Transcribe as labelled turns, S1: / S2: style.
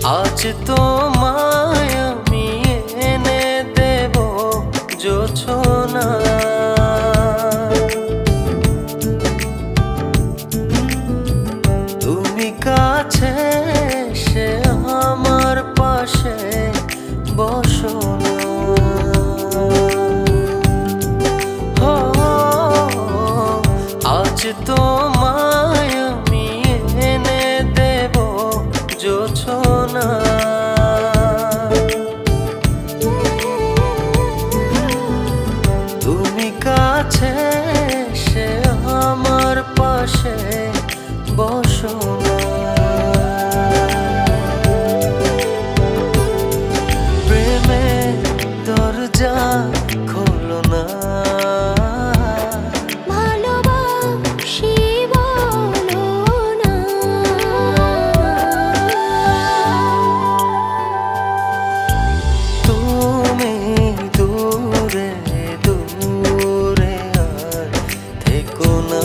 S1: আজ তোমায় আমি এনে দেব জোছনা, তুমি কাছে এসে আমার পাশে বসো না। আজ তোমায় আমি এনে দেব জোছনা, তুমি কাছে এসে আমার পাশে বসো না। প্রেমের দরজা খোলো না,
S2: ভালোবাসি বলো না।
S1: তুমি দূরে দূরে আর থেকো না।